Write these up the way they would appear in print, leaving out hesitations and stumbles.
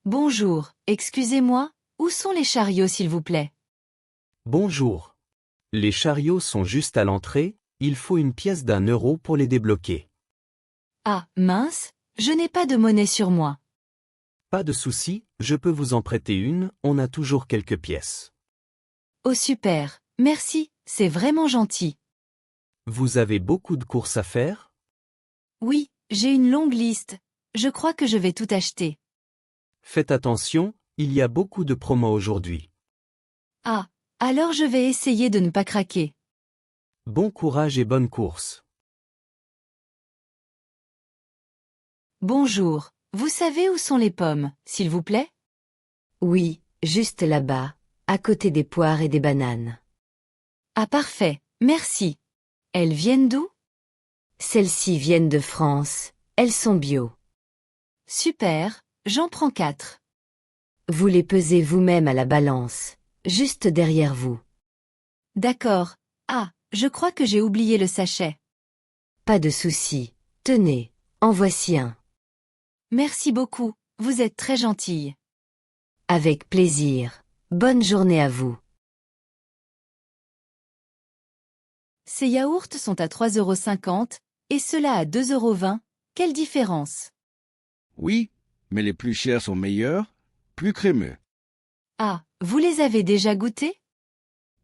Bonjour, excusez-moi, où sont les chariots s'il vous plaît? Bonjour. Les chariots sont juste à l'entrée, il faut une pièce d'1 € pour les débloquer. Ah, mince, je n'ai pas de monnaie sur moi. Pas de souci, je peux vous en prêter une, on a toujours quelques pièces. Oh super, merci, c'est vraiment gentil. Vous avez beaucoup de courses à faire? Oui, j'ai une longue liste. Je crois que je vais tout acheter. Faites attention, il y a beaucoup de promos aujourd'hui. Ah, alors je vais essayer de ne pas craquer. Bon courage et bonne course. Bonjour, vous savez où sont les pommes, s'il vous plaît? Oui, juste là-bas, à côté des poires et des bananes. Ah parfait, merci. Elles viennent d'où? Celles-ci viennent de France, elles sont bio. Super, j'en prends 4. Vous les pesez vous-même à la balance, juste derrière vous. D'accord. Ah, je crois que j'ai oublié le sachet. Pas de souci. Tenez, en voici un. Merci beaucoup, vous êtes très gentille. Avec plaisir. Bonne journée à vous. Ces yaourts sont à 3,50 € et ceux-là à 2,20 €. Quelle différence? Oui, mais les plus chers sont meilleurs, plus crémeux. Ah, vous les avez déjà goûtés?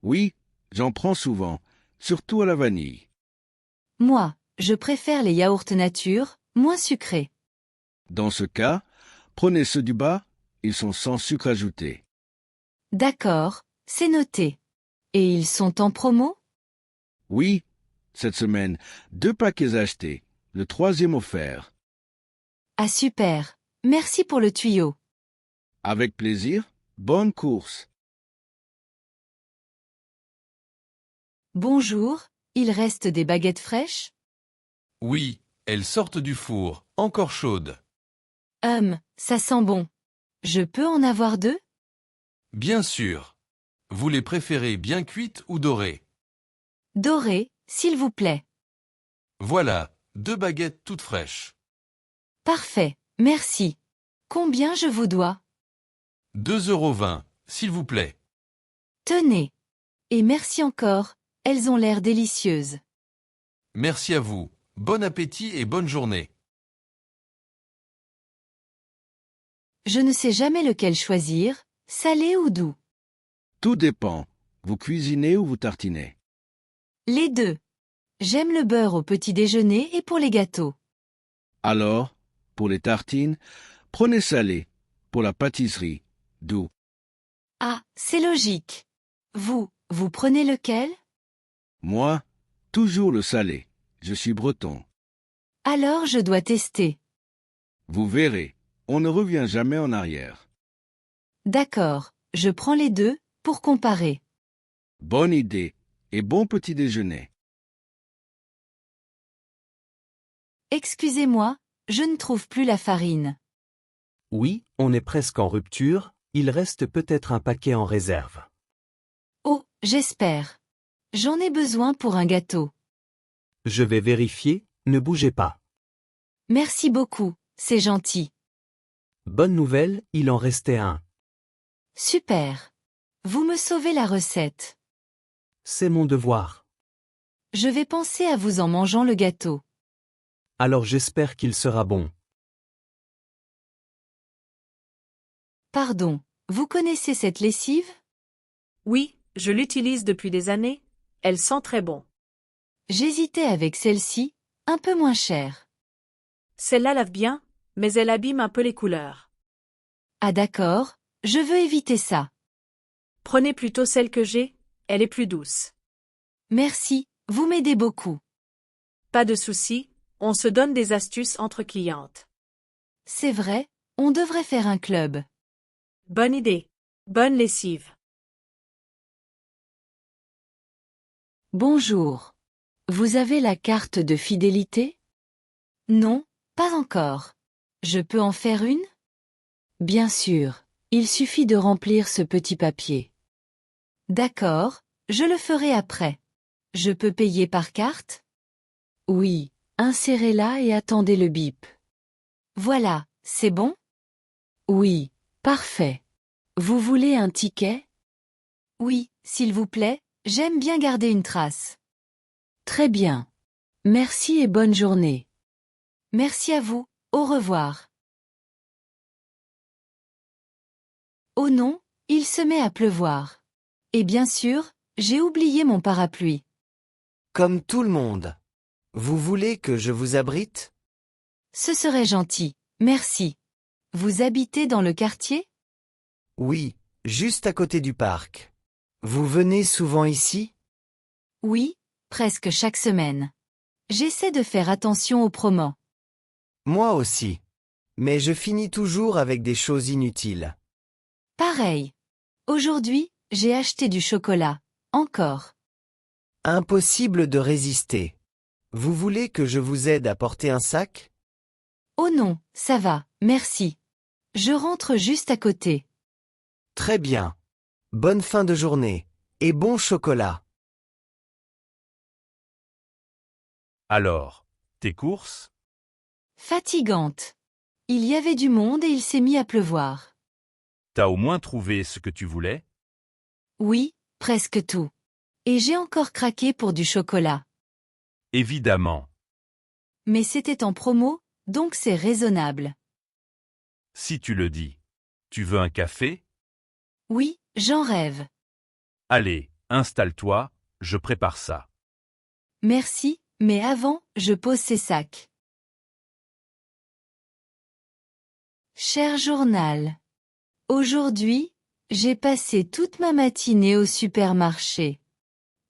Oui, j'en prends souvent, surtout à la vanille. Moi, je préfère les yaourts nature, moins sucrés. Dans ce cas, prenez ceux du bas, ils sont sans sucre ajouté. D'accord, c'est noté. Et ils sont en promo? Oui, cette semaine, 2 paquets achetés, le 3e offert. Ah super, merci pour le tuyau. Avec plaisir, bonne course. Bonjour, il reste des baguettes fraîches? Oui, elles sortent du four, encore chaudes. Ça sent bon. Je peux en avoir 2? Bien sûr. Vous les préférez bien cuites ou dorées? Dorées, s'il vous plaît. Voilà, 2 baguettes toutes fraîches. Parfait, merci. Combien je vous dois? 2,20 €, s'il vous plaît. Tenez. Et merci encore, elles ont l'air délicieuses. Merci à vous. Bon appétit et bonne journée. Je ne sais jamais lequel choisir, salé ou doux. Tout dépend. Vous cuisinez ou vous tartinez? Les deux. J'aime le beurre au petit déjeuner et pour les gâteaux. Alors, pour les tartines, prenez salé. Pour la pâtisserie, doux. Ah, c'est logique. Vous prenez lequel? Moi, toujours le salé. Je suis breton. Alors je dois tester. Vous verrez, on ne revient jamais en arrière. D'accord, je prends les deux, pour comparer. Bonne idée et bon petit déjeuner. Excusez-moi, je ne trouve plus la farine. Oui, on est presque en rupture, il reste peut-être un paquet en réserve. Oh, j'espère. J'en ai besoin pour un gâteau. Je vais vérifier, ne bougez pas. Merci beaucoup, c'est gentil. Bonne nouvelle, il en restait un. Super. Vous me sauvez la recette. C'est mon devoir. Je vais penser à vous en mangeant le gâteau. Alors j'espère qu'il sera bon. Pardon, vous connaissez cette lessive? Oui, je l'utilise depuis des années. Elle sent très bon. J'hésitais avec celle-ci, un peu moins chère. Celle-là lave bien, mais elle abîme un peu les couleurs. Ah d'accord, je veux éviter ça. Prenez plutôt celle que j'ai, elle est plus douce. Merci, vous m'aidez beaucoup. Pas de souci, on se donne des astuces entre clientes. C'est vrai, on devrait faire un club. Bonne idée. Bonne lessive. Bonjour. Vous avez la carte de fidélité? Non, pas encore. Je peux en faire une? Bien sûr, il suffit de remplir ce petit papier. D'accord, je le ferai après. Je peux payer par carte? Oui, insérez-la et attendez le bip. Voilà, c'est bon? Oui, Parfait. Vous voulez un ticket? Oui, s'il vous plaît, j'aime bien garder une trace. Très bien. Merci et bonne journée. Merci à vous, au revoir. Oh non, il se met à pleuvoir. Et bien sûr, j'ai oublié mon parapluie. Comme tout le monde. Vous voulez que je vous abrite? Ce serait gentil, merci. Vous habitez dans le quartier? Oui, juste à côté du parc. Vous venez souvent ici? Oui, presque chaque semaine. J'essaie de faire attention aux promos. Moi aussi. Mais je finis toujours avec des choses inutiles. Pareil. Aujourd'hui, j'ai acheté du chocolat. Encore. Impossible de résister. Vous voulez que je vous aide à porter un sac? Oh non, ça va, merci. Je rentre juste à côté. Très bien. Bonne fin de journée. Et bon chocolat. Alors, tes courses? Fatigante. Il y avait du monde et il s'est mis à pleuvoir. T'as au moins trouvé ce que tu voulais? Oui, presque tout. Et j'ai encore craqué pour du chocolat. Évidemment. Mais c'était en promo, donc c'est raisonnable. Si tu le dis. Tu veux un café? Oui, j'en rêve. Allez, installe-toi, je prépare ça. Merci, mais avant, je pose ces sacs. Cher journal. Aujourd'hui, j'ai passé toute ma matinée au supermarché.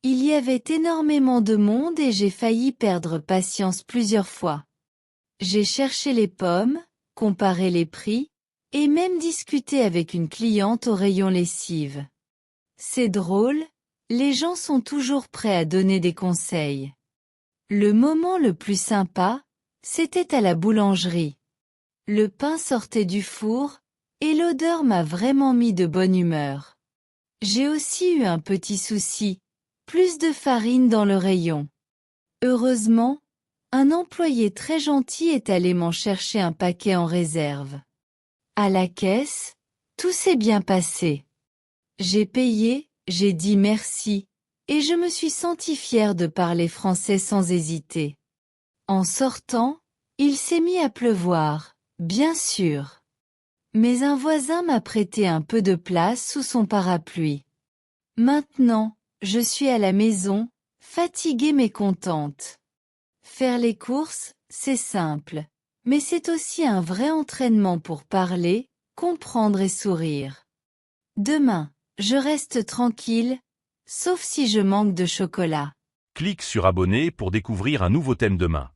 Il y avait énormément de monde et j'ai failli perdre patience plusieurs fois. J'ai cherché les pommes, comparé les prix, et même discuté avec une cliente au rayon lessive. C'est drôle, les gens sont toujours prêts à donner des conseils. Le moment le plus sympa, c'était à la boulangerie. Le pain sortait du four, et l'odeur m'a vraiment mis de bonne humeur. J'ai aussi eu un petit souci, plus de farine dans le rayon. Heureusement, un employé très gentil est allé m'en chercher un paquet en réserve. À la caisse, tout s'est bien passé. J'ai payé, j'ai dit merci, et je me suis senti fière de parler français sans hésiter. En sortant, il s'est mis à pleuvoir, bien sûr. Mais un voisin m'a prêté un peu de place sous son parapluie. Maintenant, je suis à la maison, fatiguée mais contente. Faire les courses, c'est simple, mais c'est aussi un vrai entraînement pour parler, comprendre et sourire. Demain, je reste tranquille, sauf si je manque de chocolat. Clique sur abonner pour découvrir un nouveau thème demain.